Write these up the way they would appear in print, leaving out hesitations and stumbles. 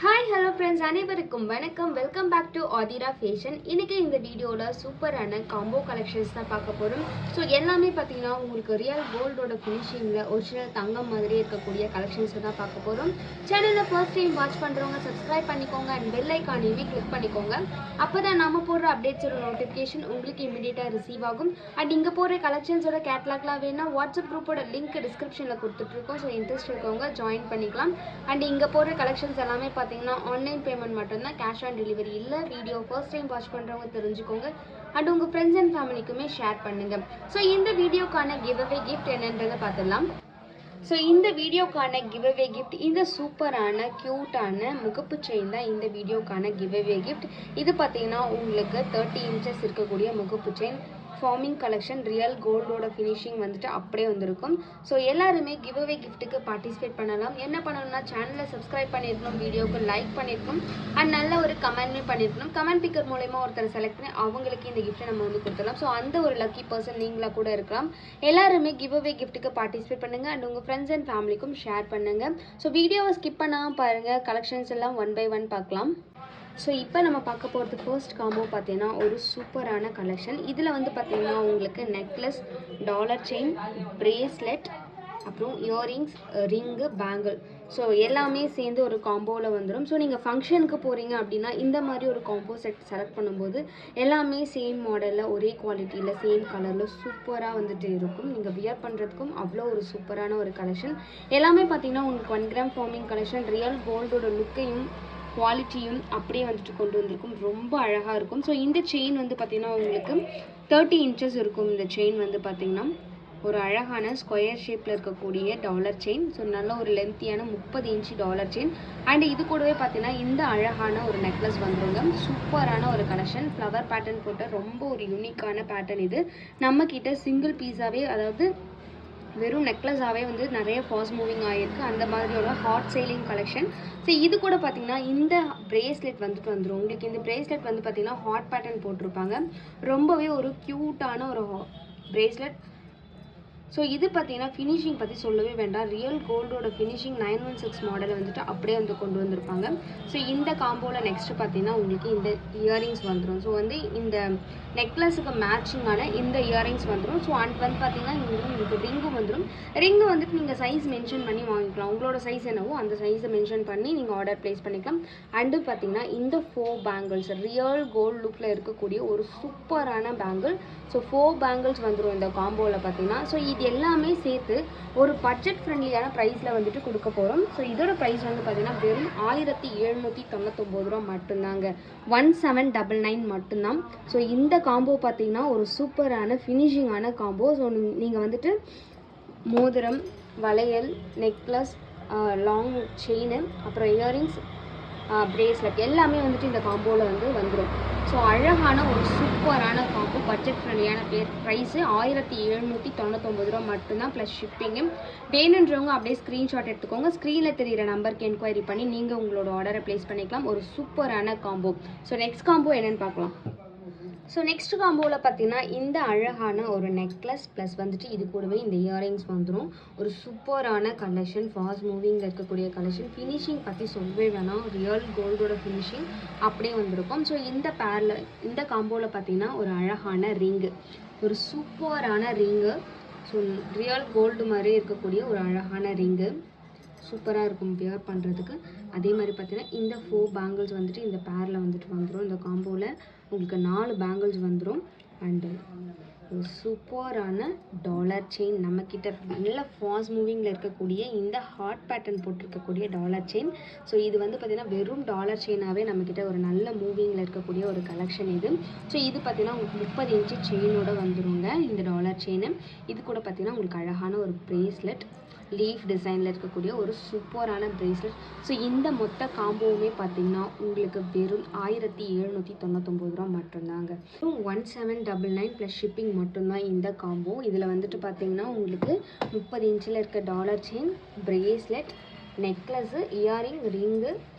Hi, hello friends, அனைவருக்கும் வணக்கம். Welcome back to Aathira fashion. இன்னைக்கு இந்த வீடியோல சூப்பரான காம்போ கலெக்ஷன்ஸ் தான் பார்க்க போறோம். ஸோ எல்லாமே பார்த்தீங்கன்னா உங்களுக்கு ரியல் கோல்டோட ஃபினிஷிங்ல ஒரிஜினல் தங்கம் மாதிரி இருக்கக்கூடிய கலெக்ஷன்ஸ் தான் பார்க்க போறோம். சேனலை ஃபர்ஸ்ட் டைம் வாட்ச் பண்றவங்க சப்ஸ்கிரைப் பண்ணிக்கோங்க அண்ட் பெல் ஐகானையுமே கிளிக் பண்ணிக்கோங்க. அப்பதான் நாம போடுற அப்டேட்ஸோட நோட்டிஃபிகேஷன் உங்களுக்கு இமிடியேட்டா ரிசீவ் ஆகும். அண்ட் இங்க போற கலெக்ஷன்ஸோட கேட்லாக்லாம் வேணா வாட்ஸ்அப் குரூப்போட லிங்க் டிஸ்கிரிப்ஷன்ல கொடுத்துட்டு இருக்கோம். ஸோ இன்ட்ரெஸ்ட் இருக்கவங்க ஜாயின் பண்ணிக்கலாம். அண்ட் இங்க போற கலெக்ஷன்ஸ் எல்லாமே பார்த்தீங்கன்னா ஆன்லைன் பேமெண்ட் மட்டும்தான், கேஷ் ஆன் டெலிவரி இல்லை. வீடியோ ஃபர்ஸ்ட் டைம் வாட்ச் பண்ணுறவங்க தெரிஞ்சுக்கோங்க அண்ட் உங்கள் ஃப்ரெண்ட்ஸ் அண்ட் ஃபேமிலிக்குமே ஷேர் பண்ணுங்க. ஸோ இந்த வீடியோக்கான கிவ்அவே கிஃப்ட் என்னன்றதை பார்த்துடலாம். ஸோ இந்த வீடியோக்கான கிவ்அவே கிஃப்ட் இந்த சூப்பரான க்யூட்டான முகப்பு செயின் தான் இந்த வீடியோக்கான கிவ்அவே கிஃப்ட். இது பார்த்தீங்கன்னா உங்களுக்கு 30 இன்ச்சஸ் இருக்கக்கூடிய முகப்பு செயின், ஃபார்மிங் கலெக்ஷன், ரியல் கோல்டோட ஃபினிஷிங் வந்துட்டு அப்படியே வந்திருக்கும். ஸோ எல்லாருமே கிவ்அவே கிஃப்ட்டுக்கு பார்ட்டிசிபேட் பண்ணலாம். என்ன பண்ணணும்னா சேனலை சப்ஸ்கிரைப் பண்ணியிருக்கணும், வீடியோக்கு லைக் பண்ணியிருக்கணும் அண்ட் நல்ல ஒரு கமெண்ட்மே பண்ணியிருக்கணும். கமெண்ட் பிக்கர் மூலயமா ஒருத்தர் செலக்ட் பண்ணி அவங்களுக்கு இந்த கிஃப்ட்டை நம்ம வந்து கொடுத்துடலாம். ஸோ அந்த ஒரு லக்கி பர்சன் நீங்களாக கூட இருக்கலாம். எல்லாருமே கிவ்அவே கிஃப்ட்டுக்கு பார்ட்டிசிபேட் பண்ணுங்கள் அண்ட் உங்கள் ஃப்ரெண்ட்ஸ் அண்ட் ஃபேமிலிக்கும் ஷேர் பண்ணுங்கள். ஸோ வீடியோவை ஸ்கிப் பண்ணாமல் பாருங்கள். கலெக்ஷன்ஸ் எல்லாம் ஒன் பை ஒன் பார்க்கலாம். ஸோ இப்போ நம்ம பார்க்க போகிறது ஃபர்ஸ்ட் காம்போ பார்த்தீங்கன்னா ஒரு சூப்பரான கலெக்ஷன். இதில் வந்து பார்த்தீங்கன்னா உங்களுக்கு நெக்லஸ், டாலர் செயின், பிரேஸ்லெட், அப்புறம் இயரிங்ஸ், ரிங்கு, பேங்கிள், ஸோ எல்லாமே சேர்ந்து ஒரு காம்போவில் வந்துடும். ஸோ நீங்கள் ஃபங்க்ஷனுக்கு போகிறீங்க அப்படின்னா இந்த மாதிரி ஒரு காம்போ செட் செலக்ட் பண்ணும்போது எல்லாமே சேம் மாடலில், ஒரே குவாலிட்டியில், சேம் கலரில் சூப்பராக வந்துட்டு இருக்கும். நீங்கள் வியர் பண்ணுறதுக்கும் அவ்வளோ ஒரு சூப்பரான ஒரு கலெக்ஷன். எல்லாமே பார்த்தீங்கன்னா உங்களுக்கு 1 கிராம் ஃபார்மிங் கலெக்ஷன், ரியல் கோல்டோட லுக்கையும் குவாலிட்டியும் அப்படியே வந்துட்டு கொண்டு வந்திருக்கும். ரொம்ப அழகாக இருக்கும். ஸோ இந்த செயின் வந்து பார்த்திங்கன்னா உங்களுக்கு 30 இன்ச்சஸ் இருக்கும். இந்த செயின் வந்து பார்த்திங்கன்னா ஒரு அழகான ஸ்கொயர் ஷேப்பில் இருக்கக்கூடிய டாலர் செயின். ஸோ நல்ல ஒரு லென்த்தியான 30 இன்ச்சு டாலர் செயின். அண்ட் இது கூடவே பார்த்தீங்கன்னா இந்த அழகான ஒரு நெக்லஸ் வந்துருங்க. சூப்பரான ஒரு கலெக்ஷன், ஃப்ளவர் பேட்டர்ன் போட்ட ரொம்ப ஒரு யூனிக்கான பேட்டர்ன். இது நம்மக்கிட்ட சிங்கிள் பீஸாகவே, அதாவது வெறும் நெக்லஸாகவே வந்து நிறைய ஃபாஸ்ட் மூவிங் ஆகிருக்கு. அந்த மாதிரியோட ஹாட் சேலிங் கலெக்ஷன். ஸோ இது கூட பார்த்தீங்கன்னா இந்த பிரேஸ்லெட் வந்துட்டு வந்துடும். உங்களுக்கு இந்த பிரேஸ்லெட் வந்து பார்த்தீங்கன்னா ஹாட் பேட்டர்ன் போட்டிருப்பாங்க. ரொம்பவே ஒரு க்யூட்டான ஒரு பிரேஸ்லெட். ஸோ இது பார்த்தீங்கன்னா ஃபினிஷிங் பற்றி சொல்லவே வேண்டாம். ரியல் கோல்டோட ஃபினிஷிங் 916 மாடலை வந்துட்டு அப்படியே வந்து கொண்டு வந்திருப்பாங்க. ஸோ இந்த காம்போவில் நெக்ஸ்ட்டு பார்த்தீங்கன்னா உங்களுக்கு இந்த இயரிங்ஸ் வந்துடும். ஸோ வந்து இந்த நெக்லஸுக்கு மேட்சிங்கான இந்த இயரிங்ஸ் வந்துடும். ஸோ அண்ட் வந்து பார்த்தீங்கன்னா உங்களுக்கு ரிங்கும் வந்துடும். ரிங்கு வந்துட்டு நீங்கள் சைஸ் மென்ஷன் பண்ணி வாங்கிக்கலாம். உங்களோட சைஸ் என்னவோ அந்த சைஸை மென்ஷன் பண்ணி நீங்கள் ஆர்டர் ப்ளேஸ் பண்ணிக்கலாம். அண்டு பார்த்தீங்கன்னா இந்த 4 பேங்கிள்ஸ் ரியல் கோல்டு லுக்கில் இருக்கக்கூடிய ஒரு சூப்பரான பேங்கிள். ஸோ 4 பேங்கிள்ஸ் வந்துடும் இந்த காம்போவில் பார்த்தீங்கன்னா. ஸோ இது எல்லாமே சேர்த்து ஒரு பட்ஜெட் ஃப்ரெண்ட்லியான ப்ரைஸில் வந்துட்டு கொடுக்க போகிறோம். ஸோ இதோட ப்ரைஸ் வந்து பார்த்தீங்கன்னா வெறும் 1799 ரூபா மட்டும்தாங்க. 1799 மட்டும்தான். ஸோ இந்த காம்போ பார்த்தீங்கன்னா ஒரு சூப்பரான ஃபினிஷிங்கான காம்போ. ஸோ நீங்கள் வந்துட்டு மோதிரம், வளையல், நெக்லஸ், லாங் செயின், அப்புறம் இயரிங்ஸ், பிரேஸ்லெட் எல்லாமே வந்துட்டு இந்த காம்போவில் வந்து வந்துடும். ஸோ அழகான ஒரு சூப்பரான காம்போ, பட்ஜெட் ஃப்ரெண்ட்லியான ப்ரைஸு 1799 ரூபா மட்டும்தான் ப்ளஸ் ஷிப்பிங்கு. வேணுன்றவங்க அப்படியே ஸ்க்ரீன்ஷாட் எடுத்துக்கோங்க. ஸ்க்ரீனில் தெரிகிற நம்பருக்கு என்கொயரி பண்ணி நீங்கள் உங்களோட ஆர்டரை ப்ளேஸ் பண்ணிக்கலாம். ஒரு சூப்பரான காம்போ. ஸோ நெக்ஸ்ட் காம்போ என்னென்னு பார்க்கலாம். ஸோ நெக்ஸ்ட் காம்போவில் பார்த்தீங்கன்னா இந்த அழகான ஒரு நெக்லஸ் ப்ளஸ் வந்துட்டு இது கூடவே இந்த இயரிங்ஸ் வந்துடும். ஒரு சூப்பரான கலெக்ஷன், ஃபாஸ்ட் மூவிங்கில் இருக்கக்கூடிய கலெக்ஷன். ஃபினிஷிங் பற்றி சொல்லவே வேணாம், ரியல் கோல்டோட ஃபினிஷிங் அப்படியே வந்திருக்கும். ஸோ இந்த பேரில் இந்த காம்போவில் பார்த்தீங்கன்னா ஒரு அழகான ரிங்கு, ஒரு சூப்பரான ரிங்கு. ஸோ ரியல் கோல்டு மாதிரி இருக்கக்கூடிய ஒரு அழகான ரிங்கு சூப்பராக இருக்கும் வியர் பண்ணுறதுக்கு. அதே மாதிரி பார்த்தீங்கன்னா இந்த 4 பேங்கிள்ஸ் வந்துட்டு இந்த பேரில் வந்துட்டு வந்துடும். இந்த காம்போவில் உங்களுக்கு 4 பேங்கிள்ஸ் வந்துடும். அண்டு ஒரு சூப்பரான டாலர் செயின், நம்மக்கிட்ட நல்ல ஃபாஸ்ட் மூவிங்கில் இருக்கக்கூடிய இந்த ஹாட் பேட்டர்ன் போட்டிருக்கக்கூடிய டாலர் செயின். ஸோ இது வந்து பார்த்திங்கன்னா வெறும் டாலர் செயினாகவே நம்மக்கிட்ட ஒரு நல்ல மூவிங்கில் இருக்கக்கூடிய ஒரு கலெக்ஷன் இது. ஸோ இது பார்த்திங்கன்னா உங்களுக்கு 30 இன்ச்சு செயினோட வந்துடுங்க இந்த டாலர் செயின். இது கூட பார்த்திங்கன்னா உங்களுக்கு அழகான ஒரு பிரேஸ்லெட், லீஃப் டிசைனில் இருக்கக்கூடிய ஒரு சூப்பரான பிரேஸ்லெட். ஸோ இந்த மொத்த காம்போவுமே பார்த்தீங்கன்னா உங்களுக்கு வெறும் 1799 ரூபா மட்டும்தாங்க. 1799 ப்ளஸ் ஷிப்பிங் மட்டும்தான் இந்த காம்போ. இதில் வந்துட்டு பார்த்தீங்கன்னா உங்களுக்கு 30 இன்ச்சில் இருக்க dollar chain, bracelet, necklace, earring, ring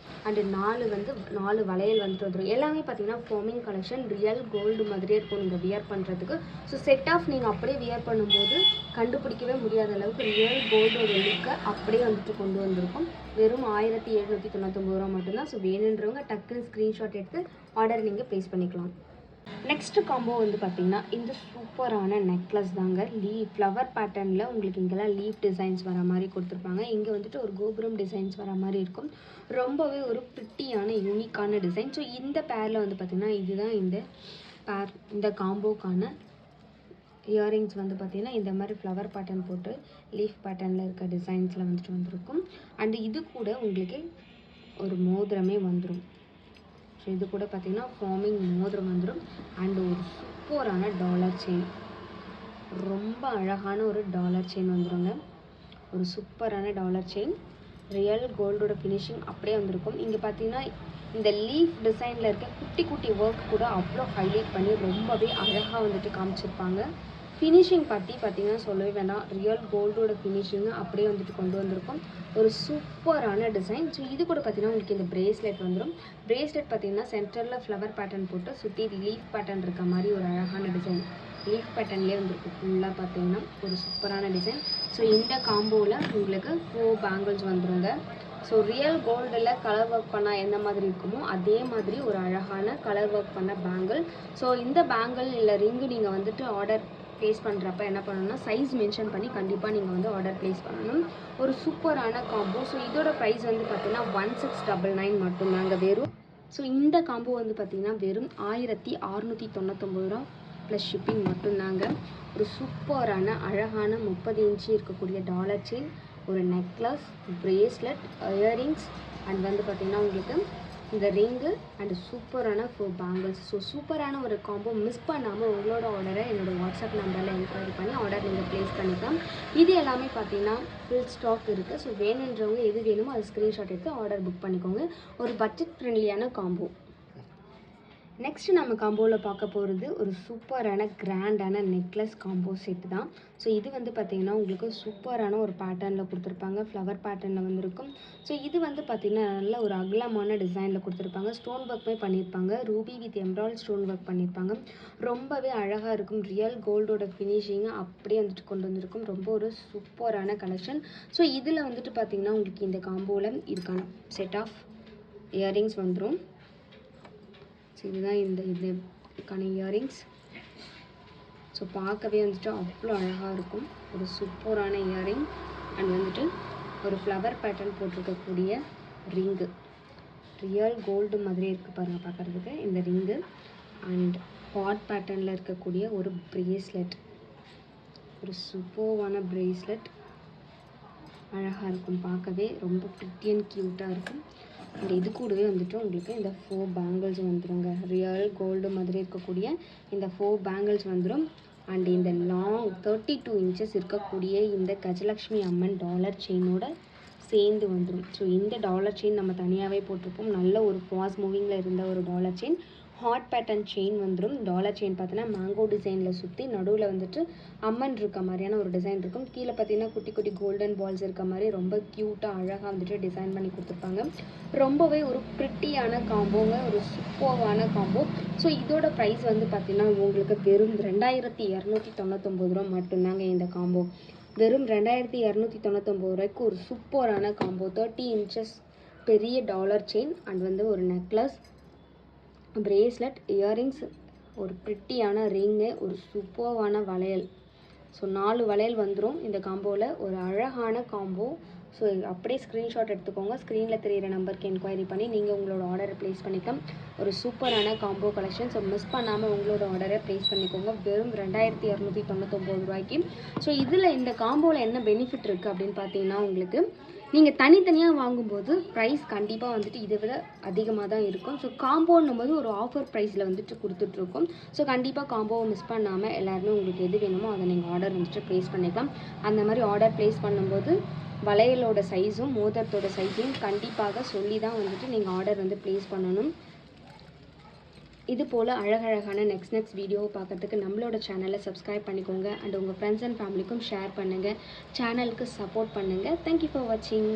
and 4 வளையல் வந்துட்டு வந்துடும். எல்லாமே பார்த்தீங்கன்னா ஃபார்மிங் கலெக்ஷன், ரியல் கோல்டு மாதிரியே இருக்கும் நீங்கள் வியர் பண்ணுறதுக்கு. ஸோ செட் ஆஃப் நீங்கள் அப்படியே வியர் பண்ணும்போது கண்டுபிடிக்கவே முடியாத அளவுக்கு ரியல் கோல்டோட லுக்கை அப்படியே வந்துட்டு கொண்டு வந்திருக்கும். வெறும் 1799 மட்டும்தான். ஸோ வேணுன்றவங்க டக்குன்னு ஸ்க்ரீன்ஷாட் எடுத்து ஆர்டர் நீங்கள் ப்ளேஸ் பண்ணிக்கலாம். நெக்ஸ்ட்டு காம்போ வந்து பார்த்திங்கன்னா இந்த சூப்பரான நெக்லஸ் தாங்க. ஃப்ளவர் பேட்டர்னில் உங்களுக்கு இங்கெல்லாம் லீஃப் டிசைன்ஸ் வர மாதிரி கொடுத்துருப்பாங்க. இங்கே வந்துட்டு ஒரு கோபுரம் டிசைன்ஸ் வர மாதிரி இருக்கும். ரொம்பவே ஒரு ப்ரிட்டியான யூனிக்கான டிசைன். ஸோ இந்த பேரில் வந்து பார்த்திங்கன்னா இதுதான் இந்த காம்போக்கான இயரிங்ஸ் வந்து பார்த்திங்கன்னா இந்த மாதிரி ஃப்ளவர் பேட்டர்ன் போட்டு லீஃப் பேட்டர்னில் இருக்க டிசைன்ஸில் வந்துட்டு வந்திருக்கும். அண்டு இது கூட உங்களுக்கு ஒரு மோதிரமே வந்துடும். ஸோ இது கூட பார்த்திங்கன்னா ஃபார்மிங் மோதிரம் வந்துடும். அண்டு ஒரு சூப்பரான டாலர் செயின், ரொம்ப அழகான ஒரு டாலர் செயின் வந்துடுங்க. ஒரு சூப்பரான டாலர் செயின், ரியல் கோல்டோட ஃபினிஷிங் அப்படியே வந்திருக்கும். இங்கே பார்த்தீங்கன்னா இந்த லீஃப் டிசைனில் இருக்க குட்டி குட்டி ஒர்க் கூட அவ்வளோ ஹைலைட் பண்ணி ரொம்பவே அழகாக வந்துட்டு காமிச்சிருப்பாங்க. ஃபினிஷிங் பார்த்தீங்கன்னா சொல்லவே வேண்டாம், ரியல் கோல்டோட ஃபினிஷிங்கு அப்படியே வந்துட்டு கொண்டு வந்திருக்கும். ஒரு சூப்பரான டிசைன். ஸோ இது கூட பார்த்திங்கன்னா உங்களுக்கு இந்த பிரேஸ்லெட் வந்துடும். பிரேஸ்லெட் பார்த்திங்கன்னா சென்டரில் ஃப்ளவர் பேட்டர்ன் போட்டு சுற்றி லீஃப் பேட்டர்ன் இருக்க மாதிரி ஒரு அழகான டிசைன். லீஃப் பேட்டர்ன்லேயே வந்துருக்கு ஃபுல்லாக பார்த்திங்கன்னா ஒரு சூப்பரான டிசைன். ஸோ இந்த காம்போவில் உங்களுக்கு 4 பேங்கிள்ஸ் வந்துடுங்க. ஸோ ரியல் கோல்டில் கலர் ஒர்க் பண்ணால் எந்த மாதிரி இருக்குமோ அதே மாதிரி ஒரு அழகான கலர் ஒர்க் பண்ண பேங்கிள். ஸோ இந்த பேங்கிள் இல்லை ரிங்கு நீங்கள் வந்துட்டு ஆர்டர் ப்ளேஸ் பண்ணுறப்ப என்ன பண்ணணும்னா சைஸ் மென்ஷன் பண்ணி கண்டிப்பாக நீங்கள் வந்து ஆர்டர் ப்ளேஸ் பண்ணணும். ஒரு சூப்பரான காம்போ. ஸோ இதோட ப்ரைஸ் வந்து பார்த்திங்கன்னா 1699 மட்டும்தாங்க வெறும். ஸோ இந்த காம்போ வந்து பார்த்திங்கன்னா வெறும் 1699 ப்ளஸ் ஷிப்பிங் மட்டும்தாங்க. ஒரு சூப்பரான அழகான 30 இன்ச்சு இருக்கக்கூடிய டாலர் செயின், ஒரு நெக்லஸ், பிரேஸ்லெட், இயரிங்ஸ் அண்ட் வந்து பார்த்திங்கன்னா உங்களுக்கு இந்த ரிங்கு அண்டு சூப்பரான 4 பேங்கிள்ஸ். ஸோ சூப்பரான ஒரு காம்போ. மிஸ் பண்ணாமல் உங்களோட ஆர்டரை என்னோடய வாட்ஸ்அப் நம்பரில் என்கொயரி பண்ணி ஆர்டர் நீங்கள் ப்ளேஸ் பண்ணிக்கலாம். இது எல்லாமே பார்த்தீங்கன்னா ஃபுல் ஸ்டாக் இருக்குது. ஸோ வேணுன்றவங்க எது வேணுமோ அது ஸ்க்ரீன்ஷாட் எடுத்து ஆர்டர் புக் பண்ணிக்கோங்க. ஒரு பட்ஜெட் ஃப்ரெண்ட்லியான காம்போ. நெக்ஸ்ட் நம்ம காம்போவில் பார்க்க போகிறது ஒரு சூப்பரான கிராண்டான நெக்லஸ் காம்போ செட் தான். ஸோ இது வந்து பார்த்திங்கன்னா உங்களுக்கு சூப்பரான ஒரு பேட்டர்னில் கொடுத்துருப்பாங்க. ஃப்ளவர் பேட்டர்னில் வந்துருக்கும். ஸோ இது வந்து பார்த்திங்கன்னா நல்ல ஒரு அகலமான டிசைனில் கொடுத்துருப்பாங்க. ஸ்டோன் ஒர்க்குமே பண்ணியிருப்பாங்க. Ruby with embroidery stone work பண்ணியிருப்பாங்க. ரொம்பவே அழகாக இருக்கும். ரியல் கோல்டோட ஃபினிஷிங்கை அப்படியே வந்துட்டு கொண்டு வந்திருக்கும். ரொம்ப ஒரு சூப்பரான கலெக்ஷன். ஸோ இதில் வந்துட்டு பார்த்திங்கன்னா உங்களுக்கு இந்த காம்போவில் இதுக்கான செட் ஆஃப் இயரிங்ஸ் வந்துடும். ஸோ இதுதான் இதுக்கான இயரிங்ஸ். ஸோ பார்க்கவே வந்துட்டு அவ்வளோ அழகாக இருக்கும். ஒரு சூப்பரான இயரிங் அண்ட் வந்துட்டு ஒரு ஃப்ளவர் பேட்டர்ன் போட்டிருக்கக்கூடிய ரிங்கு. ரியல் கோல்டு மாதிரி இருக்குது பாருங்கள் பார்க்குறதுக்கு இந்த ரிங்கு. அண்ட் ஹார்ட் பேட்டர்னில் இருக்கக்கூடிய ஒரு பிரேஸ்லெட், ஒரு சூப்பரான பிரேஸ்லெட் அழகாக இருக்கும். பார்க்கவே ரொம்ப ப்ரிட்டி அண்ட் க்யூட்டாக இருக்கும். அண்ட் இது கூடவே வந்துட்டு உங்களுக்கு இந்த 4 பேங்கிள்ஸ் வந்துடுங்க. ரியல் கோல்டு மாதிரி இருக்கக்கூடிய இந்த 4 பேங்கிள்ஸ் வந்துடும். அண்ட் இந்த லாங் 32 இன்ச்சஸ் இருக்கக்கூடிய இந்த கஜலக்ஷ்மி அம்மன் டாலர் செயினோட சேர்ந்து வந்துடும். ஸோ இந்த டாலர் செயின் நம்ம தனியாகவே போட்டிருப்போம். நல்ல ஒரு ஃபாஸ்ட் மூவிங்கில் இருந்த ஒரு dollar chain. Heart pattern chain வந்துடும். டாலர் செயின் பார்த்தீங்கன்னா மேங்கோ டிசைனில் சுற்றி நடுவில் வந்துட்டு அம்மன் இருக்க மாதிரியான ஒரு டிசைன் இருக்கும். கீழே பார்த்தீங்கன்னா குட்டி குட்டி கோல்டன் பால்ஸ் இருக்க மாதிரி ரொம்ப க்யூட்டாக அழகாக வந்துட்டு டிசைன் பண்ணி கொடுத்துருப்பாங்க. ரொம்பவே ஒரு ப்ரிட்டியான காம்போங்க. ஒரு சூப்பரான காம்போ. ஸோ இதோட ப்ரைஸ் வந்து பார்த்திங்கன்னா உங்களுக்கு வெறும் 2299 மட்டும்தாங்க இந்த காம்போ. வெறும் 2299 ஒரு சூப்பரான காம்போ. 30 இன்ச்சஸ் பெரிய டாலர் செயின் அண்ட் வந்து ஒரு நெக்லஸ், பிரேஸ்லெட், இயரிங்ஸ், ஒரு ப்ரிட்டியான ரிங்கு, ஒரு சூப்பரான வளையல். ஸோ 4 வளையல் வந்துடும் இந்த காம்போவில். ஒரு அழகான காம்போ. ஸோ அப்படியே ஸ்க்ரீன்ஷாட் எடுத்துக்கோங்க. ஸ்க்ரீனில் தெரிகிற நம்பருக்கு என்கொயரி பண்ணி நீங்கள் உங்களோட ஆர்டரை ப்ளேஸ் பண்ணிக்கலாம். ஒரு சூப்பரான காம்போ கலெக்ஷன். ஸோ மிஸ் பண்ணாமல் உங்களோட ஆர்டரை ப்ளேஸ் பண்ணிக்கோங்க. வெறும் 2299 ஸோ இதில் இந்த காம்போவில் என்ன பெனிஃபிட் இருக்குது அப்படின்னு பார்த்தீங்கன்னா உங்களுக்கு நீங்கள் தனித்தனியாக வாங்கும்போது ப்ரைஸ் கண்டிப்பாக வந்துட்டு இதை விட அதிகமாக தான் இருக்கும். ஸோ காம்போன்னும் போது ஒரு ஆஃபர் ப்ரைஸில் வந்துட்டு கொடுத்துட்ருக்கோம். ஸோ கண்டிப்பாக காம்போவை மிஸ் பண்ணாமல் எல்லாருமே உங்களுக்கு எது வேணுமோ அதை நீங்கள் ஆர்டர் வந்துட்டு ப்ளேஸ் பண்ணிக்கலாம். அந்த மாதிரி ஆர்டர் ப்ளேஸ் பண்ணும்போது வளையலோட சைஸும் மோதிரத்தோட சைஸையும் கண்டிப்பாக சொல்லி தான் வந்துட்டு நீங்கள் ஆர்டர் வந்து ப்ளேஸ் பண்ணணும். இது போல் அழகழகான நெக்ஸ்ட் வீடியோவை பார்க்குறதுக்கு நம்மளோட சேனலை சப்ஸ்கிரைப் பண்ணிக்கோங்க. அண்ட் உங்கள் ஃப்ரெண்ட்ஸ் அண்ட் ஃபேமிலிக்கும் ஷேர் பண்ணுங்கள். சேனலுக்கு சப்போர்ட் பண்ணுங்கள். தேங்க்யூ ஃபார் வாட்சிங்.